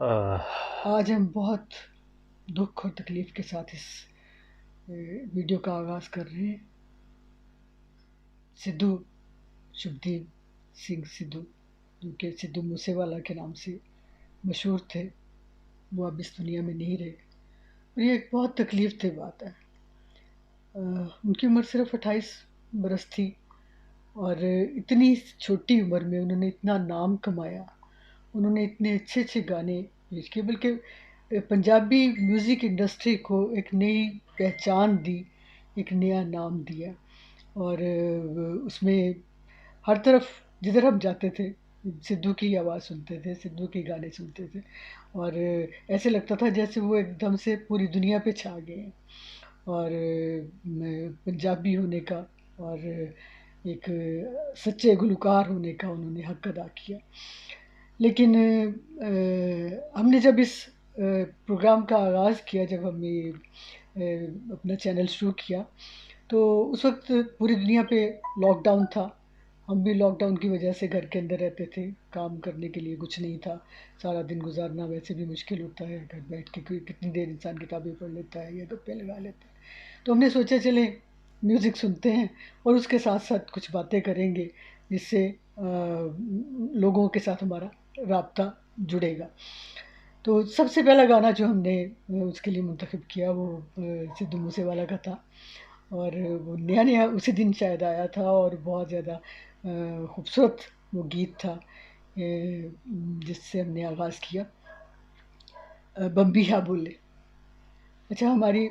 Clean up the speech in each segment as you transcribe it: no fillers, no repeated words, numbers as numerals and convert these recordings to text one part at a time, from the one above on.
आह, आज हम बहुत दुख और तकलीफ़ के साथ इस वीडियो का आगाज़ कर रहे हैं। सिद्धू शुभदीप सिंह सिद्धू, जो कि सिद्धू मूसेवाला के नाम से मशहूर थे, वो अब इस दुनिया में नहीं रहे और ये एक बहुत तकलीफ़ दह बात है। उनकी उम्र सिर्फ़ 28 बरस थी और इतनी छोटी उम्र में उन्होंने इतना नाम कमाया। उन्होंने इतने अच्छे-अच्छे गाने पेश किए, बल्कि पंजाबी म्यूज़िक इंडस्ट्री को एक नई पहचान दी, एक नया नाम दिया और उसमें हर तरफ जिधर हम जाते थे, सिद्धू की आवाज़ सुनते थे, सिद्धू के गाने सुनते थे और ऐसे लगता था जैसे वो एकदम से पूरी दुनिया पे छा गए हैं और पंजाबी होने का और एक सच्चे गुलकार होने का उन्होंने हक अदा किया। लेकिन हमने जब इस प्रोग्राम का आगाज़ किया, जब हमने अपना चैनल शुरू किया, तो उस वक़्त पूरी दुनिया पे लॉकडाउन था। हम भी लॉकडाउन की वजह से घर के अंदर रहते थे, काम करने के लिए कुछ नहीं था। सारा दिन गुज़ारना वैसे भी मुश्किल होता है, घर बैठ के कोई कितनी देर इंसान किताबें पढ़ लेता है या गप्पे लगा लेता है। तो हमने सोचा चलें म्यूज़िक सुनते हैं और उसके साथ-साथ कुछ बातें करेंगे, जिससे लोगों के साथ हमारा राब्ता जुड़ेगा। तो सबसे पहला गाना जो हमने उसके लिए मुंतखब किया वो सिद्धू मूसेवाला का था और वो नया-नया उसी दिन शायद आया था और बहुत ज़्यादा खूबसूरत वो गीत था, जिससे हमने आगाज़ किया, बम्बिया बोले। अच्छा, हमारी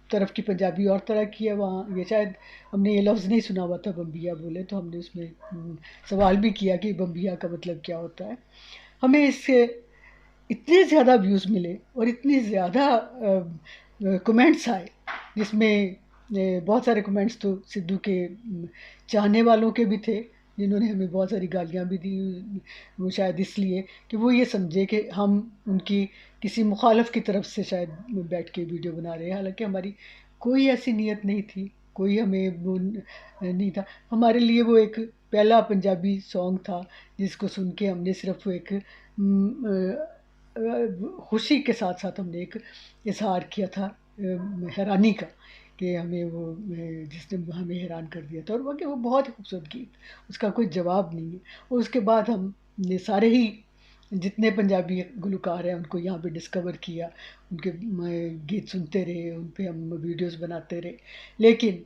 तरफ की पंजाबी और तरह की है, वहाँ ये शायद हमने ये लफ्ज़ नहीं सुना हुआ था बम्बिया बोले, तो हमने उसमें सवाल भी किया कि बम्बिया का मतलब क्या होता है। हमें इससे इतने ज़्यादा व्यूज़ मिले और इतनी ज़्यादा कमेंट्स आए, जिसमें बहुत सारे कमेंट्स तो सिद्धू के चाहने वालों के भी थे, जिन्होंने हमें बहुत सारी गालियाँ भी दी। वो शायद इसलिए कि वो ये समझे कि हम उनकी किसी मुखालफ की तरफ से शायद बैठ के वीडियो बना रहे हैं, हालाँकि हमारी कोई ऐसी नीयत नहीं थी, कोई हमें वो नहीं था। हमारे लिए वो एक पहला पंजाबी सॉन्ग था, जिसको सुन के हमने सिर्फ़ एक खुशी के साथ-साथ हमने एक इज़हार किया था हैरानी का, कि हमें वो जिसने हमें हैरान कर दिया था और वाक़ई वो बहुत ही खूबसूरत गीत, उसका कोई जवाब नहीं है। और उसके बाद हमने सारे ही जितने पंजाबी गुलकार हैं उनको यहाँ पे डिस्कवर किया, उनके गीत सुनते रहे, उन पे हम वीडियोज़ बनाते रहे। लेकिन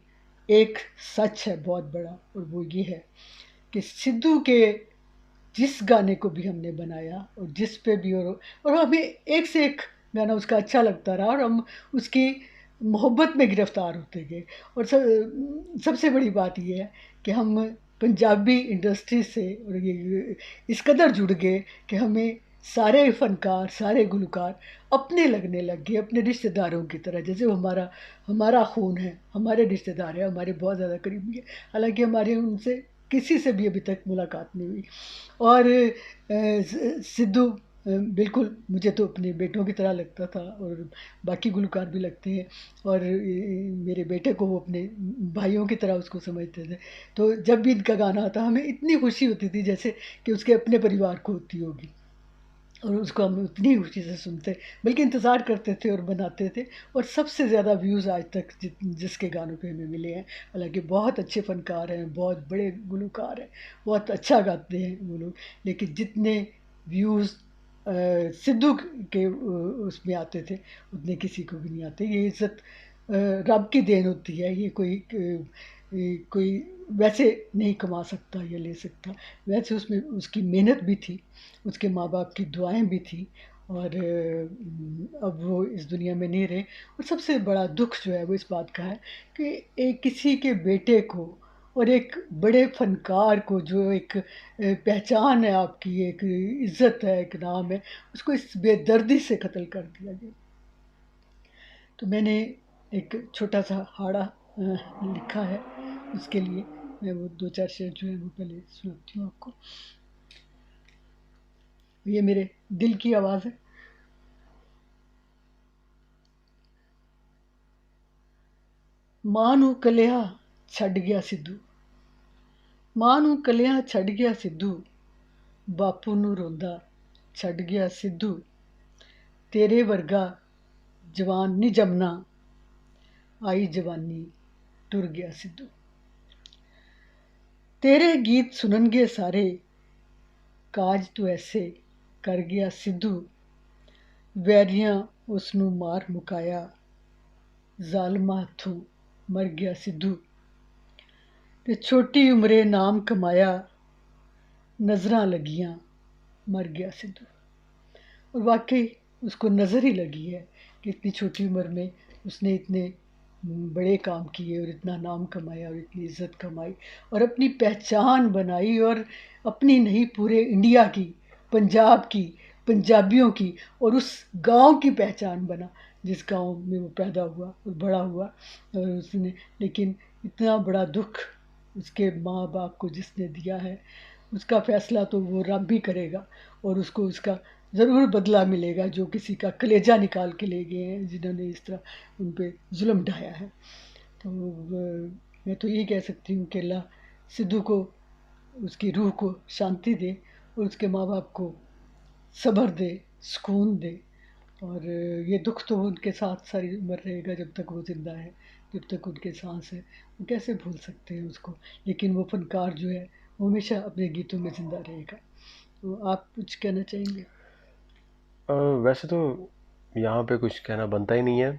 एक सच है बहुत बड़ा और वो ये है कि सिद्धू के जिस गाने को भी हमने बनाया और जिस पे भी और हमें एक से एक गाना उसका अच्छा लगता रहा और हम उसकी मोहब्बत में गिरफ़्तार होते गए और सबसे बड़ी बात ये है कि हम पंजाबी इंडस्ट्री से और ये इस कदर जुड़ गए कि हमें सारे फ़नकार, सारे गुलकार अपने लगने लग गए, अपने रिश्तेदारों की तरह। जैसे वो हमारा हमारा खून है, हमारे रिश्तेदार हैं, हमारे बहुत ज़्यादा करीबी हैं। हालाँकि हमारी उनसे किसी से भी अभी तक मुलाकात नहीं हुई। और सिद्धू बिल्कुल मुझे तो अपने बेटों की तरह लगता था और बाकी गुलकार भी लगते हैं और मेरे बेटे को वो अपने भाइयों की तरह उसको समझते थे। तो जब भी इनका गाना आता हमें इतनी खुशी होती थी जैसे कि उसके अपने परिवार को होती होगी और उसको हम उतनी खुशी से सुनते, बल्कि इंतज़ार करते थे और बनाते थे। और सबसे ज़्यादा व्यूज़ आज तक जिसके गानों पे हमें मिले हैं, हालाँकि बहुत अच्छे फ़नकार हैं, बहुत बड़े गुलकार हैं, बहुत अच्छा गाते हैं वो लोग, लेकिन जितने व्यूज़ सिद्धू के उसमें आते थे, उतने किसी को भी नहीं आते। ये इज़्ज़त रब की देन होती है, ये कोई वैसे नहीं कमा सकता या ले सकता। वैसे उसमें उसकी मेहनत भी थी, उसके माँ-बाप की दुआएँ भी थी और अब वो इस दुनिया में नहीं रहे। और सबसे बड़ा दुःख जो है वो इस बात का है कि एक किसी के बेटे को और एक बड़े फ़नकार को, जो एक पहचान है आपकी, एक इज़्ज़त है, एक नाम है, उसको इस बेदर्दी से कत्ल कर दिया गया। तो मैंने एक छोटा-सा हाड़ा लिखा है उसके लिए, मैं वो 2-4 शेर जो है वो पहले सुनाती हूँ आपको। ये मेरे दिल की आवाज़ है। ਮਾਂ ਨੂੰ ਕੱਲਿਆ ਛੱਡ ਗਿਆ ਸਿੱਧੂ, ਮਾਂ ਨੂੰ ਕੱਲਿਆ ਛੱਡ ਗਿਆ ਸਿੱਧੂ, ਬਾਪੂ ਨੂੰ ਰੋਂਦਾ छड़ गया सिद्धू, तेरे वर्गा जवान नी जमना, आई जवानी टुर गया सिद्धू। तेरे गीत सुननगे सारे, काज तू ऐसे कर गया सिद्धू, वैरियां उसनू मार मुकाया, जालमा हत्थों मर गया सिद्धू। ते छोटी उम्रे नाम कमाया, नज़रां लगियां मर गया सिद्धू। और वाकई उसको नज़र ही लगी है कि इतनी छोटी उम्र में उसने इतने बड़े काम किए और इतना नाम कमाया और इतनी इज़्ज़त कमाई और अपनी पहचान बनाई, और अपनी नहीं पूरे इंडिया की, पंजाब की, पंजाबियों की और उस गांव की पहचान बना जिस गांव में वो पैदा हुआ और बड़ा हुआ। और उसने, लेकिन इतना बड़ा दुख उसके माँ बाप को जिसने दिया है, उसका फ़ैसला तो वो रब भी करेगा और उसको उसका ज़रूर बदला मिलेगा, जो किसी का कलेजा निकाल के ले गए हैं, जिन्होंने इस तरह उन पे जुल्म ढाया है। तो मैं तो यही कह सकती हूँ कि अल्लाह सिद्धू को, उसकी रूह को शांति दे और उसके माँ बाप को सब्र दे, सुकून दे। और ये दुख तो उनके साथ सारी उम्र रहेगा जब तक वो ज़िंदा है, जब तक उनके सांस है, वो कैसे भूल सकते हैं उसको। लेकिन वो फनकार जो है वो हमेशा अपने गीतों में ज़िंदा रहेगा। तो आप कुछ कहना चाहेंगे? वैसे तो यहाँ पे कुछ कहना बनता ही नहीं है,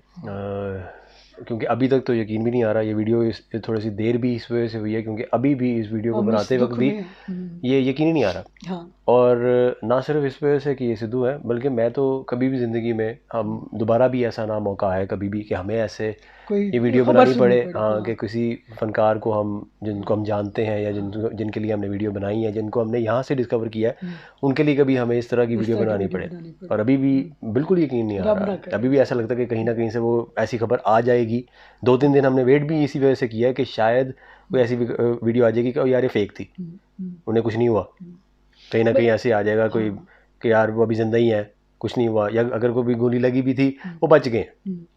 क्योंकि अभी तक तो यकीन भी नहीं आ रहा। ये वीडियो थोड़ी सी देर भी इस वजह से हुई है क्योंकि अभी भी इस वीडियो को हम इस बनाते वक्त दुख भी में ये यकीन ही नहीं आ रहा। हाँ और ना सिर्फ इस वजह से कि ये सिद्धू है, बल्कि मैं तो कभी भी ज़िंदगी में हम दोबारा भी ऐसा ना मौका आए कभी भी कि हमें ऐसे कोई ये वीडियो खबर बनानी सुननी पड़े, पड़े। हाँ, हाँ कि किसी फ़नकार को हम जिनको हम जानते हैं या जिनके लिए हमने वीडियो बनाई है, जिनको हमने यहाँ से डिस्कवर किया है, उनके लिए कभी हमें इस तरह की इस वीडियो तरह की बनानी वीडियो पड़े। बनानी और पड़े। अभी भी बिल्कुल यकीन नहीं आ रब रहा, ना करे अभी भी ऐसा लगता है कि कहीं ना कहीं से वो ऐसी खबर आ जाएगी। 2-3 दिन हमने वेट भी इसी वजह से किया है कि शायद कोई ऐसी वीडियो आ जाएगी कि यार ये फेक थी, उन्हें कुछ नहीं हुआ, कहीं ना कहीं ऐसे आ जाएगा कोई कि यार वो अभी जिंदा ही है, कुछ नहीं हुआ, या अगर कोई भी गोली लगी भी थी वो बच गए,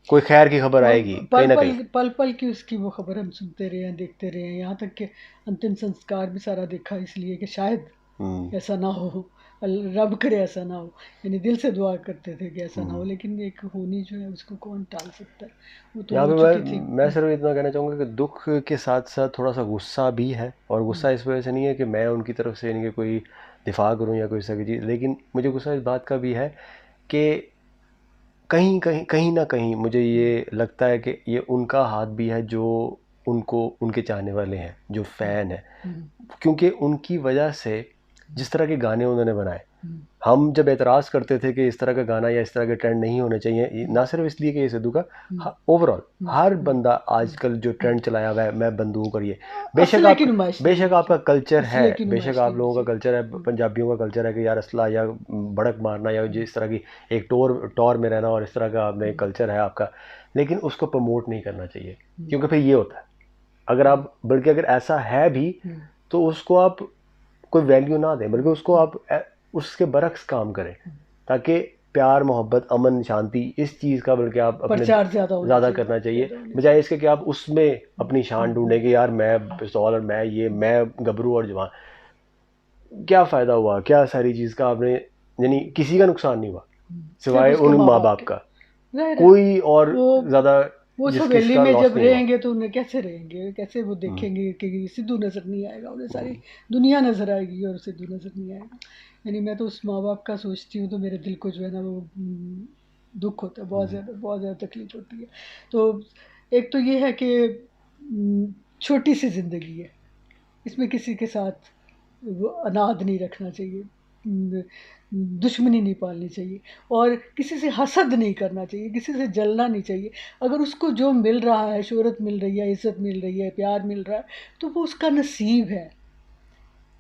कोई खैर की खबर आएगी कहीं ना कहीं। पल पल की उसकी वो खबर हम सुनते रहे हैं, देखते रहे हैं, यहाँ तक कि अंतिम संस्कार भी सारा देखा इसलिए कि शायद ऐसा ना हो, रब करे ऐसा ना हो। यानी दिल से दुआ करते थे कि ऐसा ना हो, लेकिन एक होनी जो है उसको कौन टाल सकता है, वो तो यहाँ हो पे चुकी थी। मैं सिर्फ इतना कहना चाहूँगा कि दुख के साथ साथ थोड़ा सा गुस्सा भी है। और गुस्सा इस वजह से नहीं है कि मैं उनकी तरफ से इनके कोई दिफा करूँ या कोई इस तरह की चीज़, लेकिन मुझे गुस्सा इस बात का भी है कि कहीं कहीं कहीं ना कहीं मुझे ये लगता है कि ये उनका हाथ भी है जो उनको, उनके चाहने वाले हैं, जो फ़ैन है, क्योंकि उनकी वजह से जिस तरह के गाने उन्होंने बनाए, हम जब एतराज़ करते थे कि इस तरह का गाना या इस तरह के ट्रेंड नहीं होने चाहिए, ना सिर्फ इसलिए कि ये सिद्धू का, ओवरऑल हर बंदा आजकल जो ट्रेंड चलाया हुआ है, मैं बंदूक और ये, बेशक आपका कल्चर है, बेशक आप लोगों का कल्चर है, पंजाबियों का कल्चर है कि यार असला या भड़क मारना या जिस तरह की एक टॉर में रहना और इस तरह का आपने कल्चर है आपका, लेकिन उसको प्रमोट नहीं करना चाहिए, क्योंकि फिर ये होता है अगर आप, बल्कि अगर ऐसा है भी तो उसको आप कोई वैल्यू ना दें, बल्कि उसको आप उसके बरक्स काम करें, ताकि प्यार, मोहब्बत, अमन, शांति, इस चीज़ का बल्कि आप अपने ज़्यादा करना चाहिए, बजाय इसके कि आप उसमें अपनी शान ढूंढें कि यार मैं पिस्तौल और मैं गबरू और जवान। क्या फ़ायदा हुआ, क्या सारी चीज़ का आपने, यानी किसी का नुकसान नहीं हुआ सिवाय उन माँ बाप का, कोई और ज़्यादा वो हवेली में जब रहेंगे तो उन्हें कैसे रहेंगे, कैसे वो देखेंगे कि सिद्धू नज़र नहीं आएगा, उन्हें सारी दुनिया नज़र आएगी और सिद्धू नज़र नहीं आएगा। यानी मैं तो उस माँ बाप का सोचती हूँ तो मेरे दिल को जो है ना वो दुख होता है, बहुत ज़्यादा तकलीफ़ होती है। तो एक तो ये है कि छोटी सी ज़िंदगी है, इसमें किसी के साथ वो अनाद नहीं रखना चाहिए, दुश्मनी नहीं पालनी चाहिए और किसी से हसद नहीं करना चाहिए, किसी से जलना नहीं चाहिए। अगर उसको जो मिल रहा है, शोहरत मिल रही है, इज़्ज़त मिल रही है, प्यार मिल रहा है, तो वो उसका नसीब है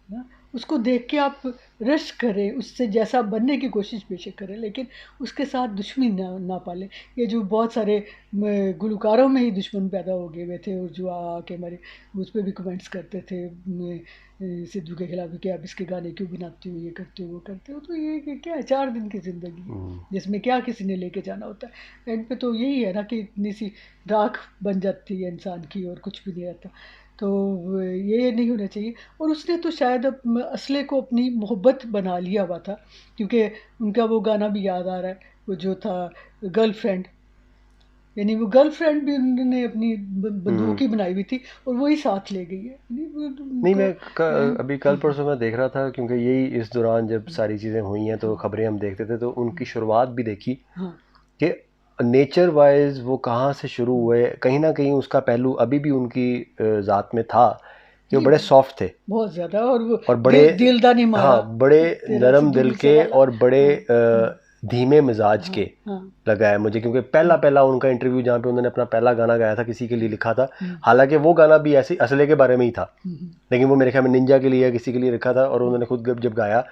ना। उसको देख के आप रश्क करें, उससे जैसा बनने की कोशिश बेशक करें, लेकिन उसके साथ दुश्मनी ना पालें। ये जो बहुत सारे गुलकारों में ही दुश्मन पैदा हो गए हुए थे और जो आके हमारे उस पर भी कमेंट्स करते थे सिद्धू के खिलाफ कि आप इसके गाने क्यों बनाते हो, ये करते हो, वो करते हो। तो ये क्या है, 4 दिन की ज़िंदगी है जिसमें क्या किसी ने लेके जाना होता है। एंड पे तो यही है ना कि इतनी सी राख बन जाती है इंसान की और कुछ भी नहीं रहता। तो ये नहीं होना चाहिए। और उसने तो शायद असले को अपनी मोहब्बत बना लिया हुआ था, क्योंकि उनका वो गाना भी याद आ रहा है, वो जो था गर्लफ्रेंड, यानी वो गर्लफ्रेंड भी उन्होंने अपनी बंदूक ही बनाई हुई थी और वही साथ ले गई है, यानी नहीं, उनका। मैं अभी कल परसों मैं देख रहा था, क्योंकि यही इस दौरान जब सारी चीज़ें हुई हैं तो हाँ खबरें हम देखते थे, तो उनकी शुरुआत भी देखी हाँ कि नेचर वाइज वो कहाँ से शुरू हुए। कहीं ना कहीं उसका पहलू अभी भी उनकी ज़ात में था कि वो जी, बड़े सॉफ्ट थे बहुत ज़्यादा। और वो और बड़े, दिलदानी मारा, हाँ, बड़े तेरा नरम सिद्धू दिल मूसे के वाला। और बड़े हाँ धीमे मिजाज हाँ के हाँ लगा है मुझे, क्योंकि पहला पहला उनका इंटरव्यू जहाँ पे उन्होंने अपना पहला गाना गाया था किसी के लिए लिखा था, हालांकि वो गाना भी ऐसे असले के बारे में ही था, लेकिन वो मेरे ख्याल में निंजा के लिए या किसी के लिए लिखा था, और उन्होंने खुद जब गाया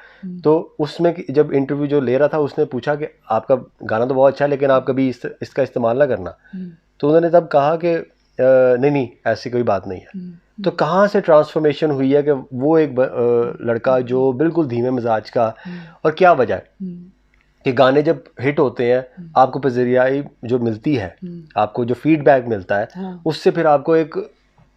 तो उसमें जब इंटरव्यू जो ले रहा था उसने पूछा कि आपका गाना तो बहुत अच्छा है लेकिन आप कभी इसका इस्तेमाल ना करना, तो उन्होंने तब कहा कि नहीं नहीं, ऐसी कोई बात नहीं है। तो कहाँ से ट्रांसफॉर्मेशन हुई है कि वो एक लड़का जो बिल्कुल धीमे मिजाज का, और क्या वजह है कि गाने जब हिट होते हैं आपको पज़रियाई जो मिलती है, आपको जो फीडबैक मिलता है, हाँ उससे फिर आपको एक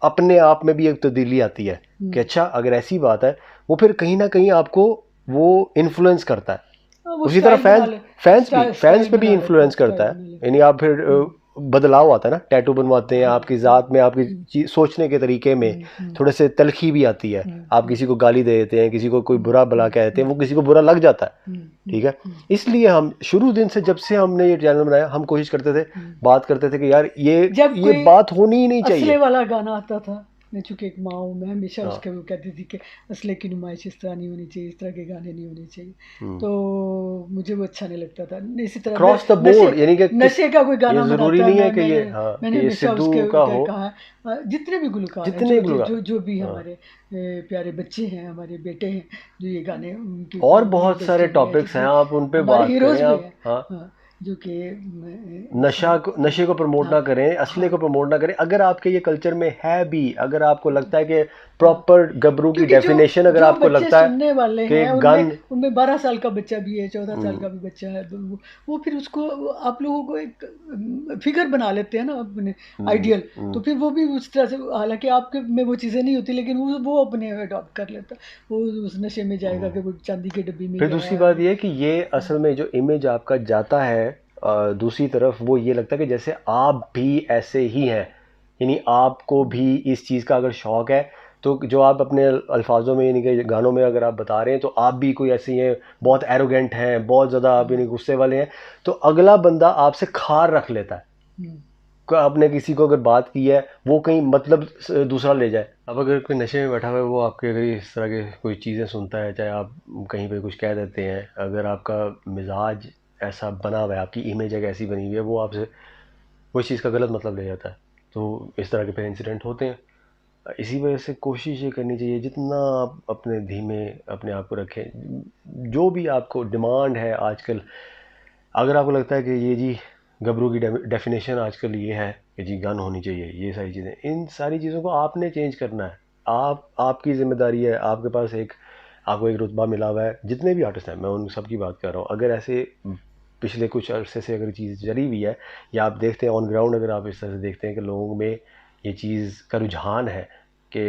अपने आप में भी एक तब्दीली आती है कि अच्छा अगर ऐसी बात है, वो फिर कहीं ना कहीं आपको वो इन्फ्लुएंस करता है। वो उसी तरह स्टाइल बना ले, फैंस स्टाइल पे भी बना लेता है, इन्फ्लुएंस स्टाइल करता है। बना लेता यानी आप फिर बदलाव आता है ना, टैटू बनवाते हैं, है। हाँ आपकी हाँ ज़ात में, आपकी सोचने के तरीके में थोड़े से तलखी भी आती है। आप किसी को गाली दे देते हैं, किसी को कोई बुरा भला कहते हैं, वो किसी को बुरा लग जाता है, ठीक है। इसलिए हम शुरू दिन से, जब से हमने ये चैनल बनाया, हम कोशिश करते थे, बात करते थे कि यार जब ये कोई बात होनी ही नहीं असले चाहिए। वाला गाना आता था, मैं चूंकि एक माँ हूँ, मैं हमेशा हाँ। उसके वो कहती थी कि असले की नुमाइश इस तरह नहीं होनी चाहिए, इस तरह के गाने नहीं होने चाहिए, तो मुझे वो अच्छा नहीं लगता था। इसी तरह क्रॉस द नशे, बोर्ड, यानी कि नशे का कोई ये गाना ज़रूरी बनाता है, नहीं है मैं कि ये, मैंने हाँ, मैंने कि ये हमेशा सिद्धू उसके का हो, कहा है, जितने भी गुलकार हैं, जितने गुलगा, जो भी हाँ। हमारे प्यारे बच्चे हैं, हमारे बेटे हैं, जो ये गाने उनकी और बहुत सारे इंडस्ट्री में है, टॉपिक्स हैं, जितने आप उन पे हमारे बात करें हीरोज भी आप, हैं, हाँ। हाँ, जो कि नशे को प्रमोट हाँ ना करें, असले हाँ को प्रमोट ना करें। अगर आपके ये कल्चर में है भी, अगर आपको लगता है कि हाँ, प्रॉपर गबरू की क्योंकि जो डेफिनेशन अगर जो आपको बच्चे लगता है सुनने वाले कि हैं, उनमें गन, उनमें 12 साल का बच्चा भी है, 14 साल का भी बच्चा है, तो वो फिर उसको, आप लोगों को एक फिगर बना लेते हैं ना अपने आइडियल, तो फिर वो भी उस तरह से, हालांकि आपके में वो चीज़ें नहीं होती, लेकिन वो अपने अडॉप्ट कर लेता, वो उस नशे में जाएगा कि वो चांदी के डब्बी में फिर गया दूसरी है। बात ये है कि ये असल में जो इमेज आपका जाता है, दूसरी तरफ वो ये लगता है कि जैसे आप भी ऐसे ही हैं, यानी आपको भी इस चीज़ का अगर शौक है, तो जो आप अपने अल्फाजों में, यानी कि गानों में अगर आप बता रहे हैं, तो आप भी कोई ऐसे ही हैं, बहुत एरोगेंट हैं, बहुत ज़्यादा आप यानी गुस्से वाले हैं, तो अगला बंदा आपसे खार रख लेता है कि आपने किसी को अगर बात की है, वो कहीं मतलब दूसरा ले जाए। अब अगर कोई नशे में बैठा हुआ है, वो आपके अगर इस तरह के कोई चीज़ें सुनता है, चाहे आप कहीं पे कुछ कह देते हैं, अगर आपका मिजाज ऐसा बना हुआ है, आपकी इमेज एक ऐसी बनी हुई है, वो आपसे वो इस चीज़ का गलत मतलब ले जाता है, तो इस तरह के फिर इंसिडेंट होते हैं। इसी वजह से कोशिश ये करनी चाहिए जितना आप अपने धीमे अपने आप को रखें। जो भी आपको डिमांड है आजकल, अगर आपको लगता है कि ये जी गबरू की डेफिनेशन आजकल ये है कि जी गन होनी चाहिए, ये सारी चीज़ें, इन सारी चीज़ों को आपने चेंज करना है। आपकी ज़िम्मेदारी है, आपके पास आपको एक रुतबा मिला हुआ है। जितने भी आर्टिस्ट हैं, मैं उन सब की बात कर रहा हूँ, अगर ऐसे पिछले कुछ अरसे से अगर चीज़ चली हुई है, या आप देखते हैं ऑन ग्राउंड, अगर आप इस तरह से देखते हैं कि लोगों में ये चीज़ का रुझान है कि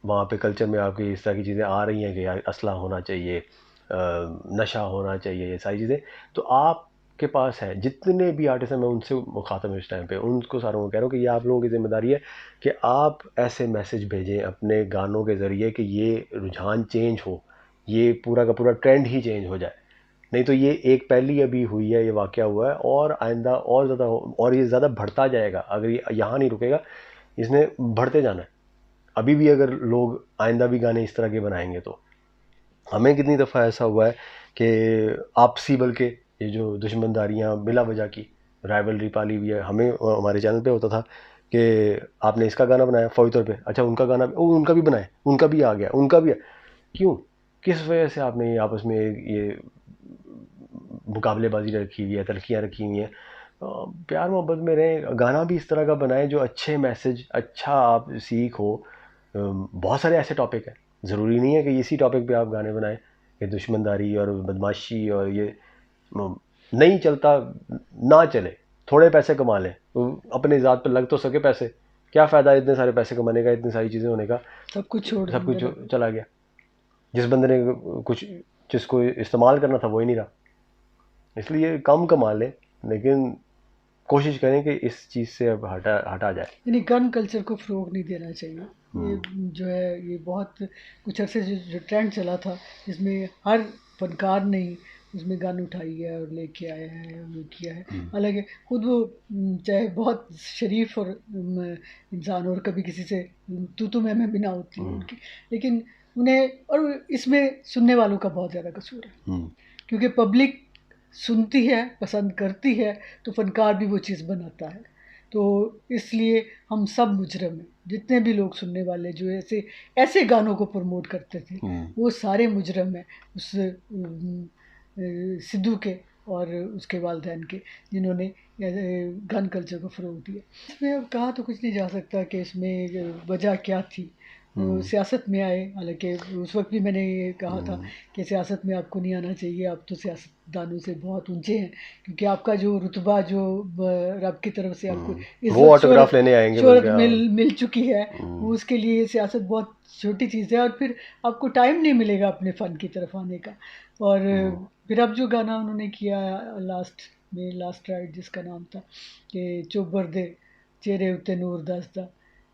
वहाँ पे कल्चर में आपकी इस तरह की चीज़ें आ रही हैं कि यार असला होना चाहिए, नशा होना चाहिए, ये सारी चीज़ें, तो आपके पास है। जितने भी आर्टिस्ट हैं, मैं उनसे मुखातब हूँ इस टाइम पे, उनको सारों को कह रहा हूँ कि ये आप लोगों की ज़िम्मेदारी है कि आप ऐसे मैसेज भेजें अपने गानों के ज़रिए कि ये रुझान चेंज हो, ये पूरा का पूरा ट्रेंड ही चेंज हो जाए। नहीं तो ये एक पहली अभी हुई है, ये वाक़या हुआ है, और आइंदा और ज़्यादा, और ये ज़्यादा बढ़ता जाएगा। अगर ये यहाँ नहीं रुकेगा, इसने बढ़ते जाना है। अभी भी अगर लोग आइंदा भी गाने इस तरह के बनाएंगे, तो हमें कितनी दफ़ा ऐसा हुआ है कि आपसी, बल्कि ये जो दुश्मनदारियाँ बिला वजह की राइवलरी पाली हुई है, हमें हमारे चैनल पे होता था कि आपने इसका गाना बनाया फौरी तौर पे, अच्छा उनका गाना भी, उनका भी बनाए, उनका भी आ गया, उनका भी क्यों, किस वजह से आपने ये आपस में ये मुकाबलेबाजी रखी हुई है, तलखियाँ रखी हुई हैं। प्यार मोहब्बत में रहें, गाना भी इस तरह का बनाएं जो अच्छे मैसेज, अच्छा आप सीख हो। बहुत सारे ऐसे टॉपिक हैं, ज़रूरी नहीं है कि इसी टॉपिक पे आप गाने बनाएं कि दुश्मनदारी और बदमाशी और ये नहीं चलता, ना चले, थोड़े पैसे कमा लें, तो अपने ज़ात पर लग तो सके पैसे, क्या फ़ायदा इतने सारे पैसे कमाने का, इतनी सारी चीज़ें होने का, सब कुछ छोड़ सब कुछ देंगे। चला गया। जिस बंदे ने कुछ जिसको इस्तेमाल करना था वो ही नहीं रहा। इसलिए कम कमा लें, लेकिन कोशिश करें कि इस चीज़ से अब हटा जाए। यानी गन कल्चर को फ़रोग नहीं देना चाहिए। ये जो है ये बहुत कुछ अरसे जो ट्रेंड चला था, जिसमें हर फनकार ने ही उसमें गन उठाई है और लेके आया है और वो किया है। हालांकि खुद वो चाहे बहुत शरीफ और इंसान और कभी किसी से तू मैं भी ना होती है उनकी, लेकिन उन्हें और इसमें सुनने वालों का बहुत ज़्यादा कसूर है, क्योंकि पब्लिक सुनती है, पसंद करती है, तो फनकार भी वो चीज़ बनाता है। तो इसलिए हम सब मुजरम हैं, जितने भी लोग सुनने वाले जो ऐसे ऐसे गानों को प्रमोट करते थे वो सारे मुजरम हैं उस सिद्धू के और उसके वालिदैन के, जिन्होंने गन कल्चर को फ़रोग दिया। इसमें अब कहा तो कुछ नहीं जा सकता कि इसमें वजह क्या थी। वो सियासत में आए, हालांकि उस वक्त भी मैंने ये कहा था कि सियासत में आपको नहीं आना चाहिए, आप तो सियासतदानों से बहुत ऊंचे हैं, क्योंकि आपका जो रुतबा जो रब की तरफ से आपको इस वो वक्त ऑटोग्राफ लेने आएंगे शोहरत बल्कि। मिल चुकी है, वो उसके लिए सियासत बहुत छोटी चीज़ है, और फिर आपको टाइम नहीं मिलेगा अपने फ़न की तरफ आने का। और फिर अब जो गाना उन्होंने किया लास्ट राइड जिसका नाम था कि चोबर दे चेहरे उत्ते नूर दसदा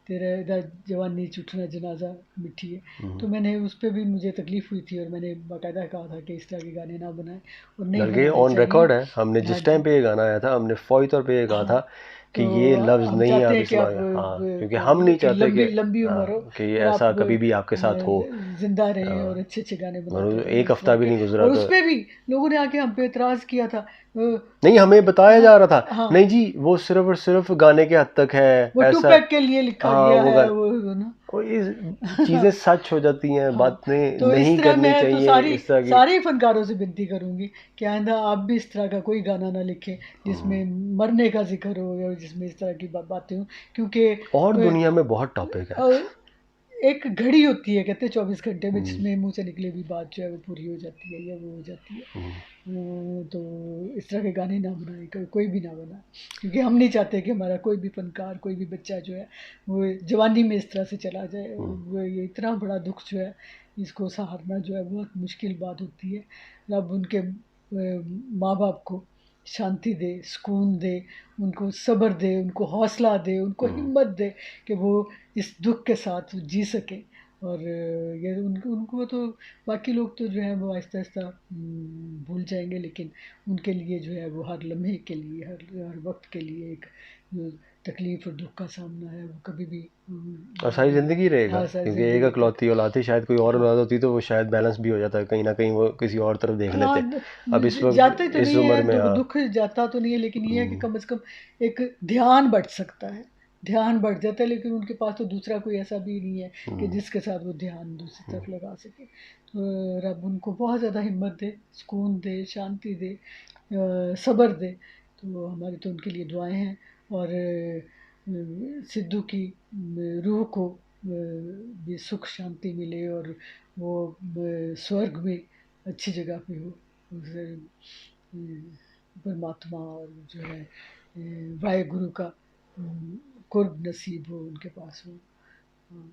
तेरा दा जवानी चुटना जनाजा मिठी है, तो मैंने उस पर भी मुझे तकलीफ़ हुई थी और मैंने बाकायदा कहा था कि इस तरह के गाने ना बनाएं और नहीं बल्कि बनाने ऑन चाहिए। रिकॉर्ड है, हमने हाँ जिस टाइम जी, पे ये गाना आया था हमने फौरी तौर पे ये कहा था हाँ। कि तो ये लफ्ज़ हम नहीं चाहते आप हैं कि आप इस्तेमाल, हाँ, क्योंकि हम नहीं कि चाहते कि, लंबी लंबी हाँ, उम्र हो कि और ऐसा आप कभी भी आपके साथ हो। जिंदा रहें और हाँ, अच्छे अच्छे गाने बनाते और रहें एक इस तरह हफ्ता भी के। नहीं गुजरा और तो उस पे भी लोगों ने आके हम पे एतराज़ किया था। नहीं, हमें बताया हाँ, जा रहा था हाँ, नहीं जी वो सिर्फ और सिर्फ गाने के हद तक है, वो ऐसा। टूपैक के लिए लिखा हाँ गया वो है गाना, वो ना। और ये चीज़ें सच हो जाती हैं, हाँ, बातें तो इस नहीं तरह करनी मैं तो चाहिए इस तरह की। सारे फनकारों से विनती करूंगी कि आइंदा आप भी इस तरह का कोई गाना ना लिखें जिसमें मरने का जिक्र हो या जिसमें इस तरह की बातें हों, क्योंकि और दुनिया में बहुत टॉपिक है। एक घड़ी होती है कहते हैं 24 घंटे में, जिसमें मुंह से निकली हुई बात जो है वो पूरी हो जाती है या वो हो जाती है। तो इस तरह के गाने ना बनाए, कोई भी ना बनाए, क्योंकि हम नहीं चाहते कि हमारा कोई भी फनकार, कोई भी बच्चा जो है वो जवानी में इस तरह से चला जाए। वो ये इतना बड़ा दुख जो है इसको सहारना जो है बहुत मुश्किल बात होती है। रब उनके माँ बाप को शांति दे, सुकून दे, उनको सब्र दे, उनको हौसला दे, उनको हिम्मत दे कि वो इस दुख के साथ जी सकें। और ये उनको तो बाकी लोग तो जो है वो आहिस्ता आहिस्ता भूल जाएंगे, लेकिन उनके लिए जो है वो हर लम्हे के लिए, हर वक्त के लिए एक जो तकलीफ़ और दुख का सामना है वो कभी भी और सारी ज़िंदगी रहेगा, हाँ सारी क्योंकि एक ज़िंदगी तक। इकलौती औलाद थी, शायद कोई और औलाद होती तो वो शायद बैलेंस भी हो जाता, कहीं ना कहीं वो किसी और तरफ देख हाँ लेते। अब इस जाते वक्त तो इस नहीं उम्र है, में, हाँ। दुख जाता तो नहीं है, लेकिन ये है कि कम से कम एक ध्यान बढ़ सकता है, ध्यान बढ़ जाता है, लेकिन उनके पास तो दूसरा कोई ऐसा भी नहीं है कि जिसके साथ वो ध्यान दूसरी तरफ लगा सके। तो रब उनको बहुत ज़्यादा हिम्मत दे, सुकून दे, शांति दे, सब्र दे। तो हमारी तो उनके लिए दुआएं हैं। और सिद्धू की रूह को भी सुख शांति मिले और वो स्वर्ग में अच्छी जगह पे हो, उसे परमात्मा और जो है वाहे गुरु का कुर्ब नसीब हो, उनके पास हो। हाँ,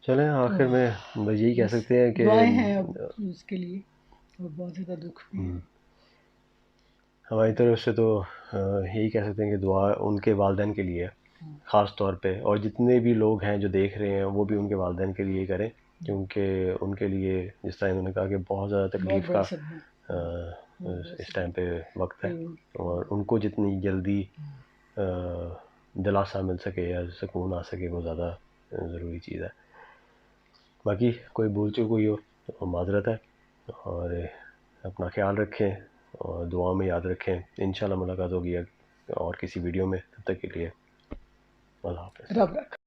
चलें, तो आखिर में बस यही कह बस सकते हैं कि दुआएं हैं अब उसके लिए, और बहुत ज़्यादा दुख भी है। हमारी तरफ से तो यही कह सकते हैं कि दुआ उनके वालिदैन के लिए है, ख़ास तौर पे, और जितने भी लोग हैं जो देख रहे हैं वो भी उनके वालिदैन के लिए ही करें, क्योंकि उनके लिए जिस तरह इन्होंने कहा कि बहुत ज़्यादा बहुत तकलीफ़ बड़ा का सदमा, बहुत बड़ा इस टाइम सदमा। पे वक्त है, और तो उनको जितनी जल्दी दिलासा मिल सके या सुकून आ सके वो ज़्यादा ज़रूरी चीज़ है। बाकी कोई भूल चूक हुई हो तो माज़रत है, और अपना ख्याल रखें और दुआ में याद रखें। इंशाल्लाह मुलाकात होगी और किसी वीडियो में, तब तक के लिए अल्लाह हाफ़िज़। रब रखा।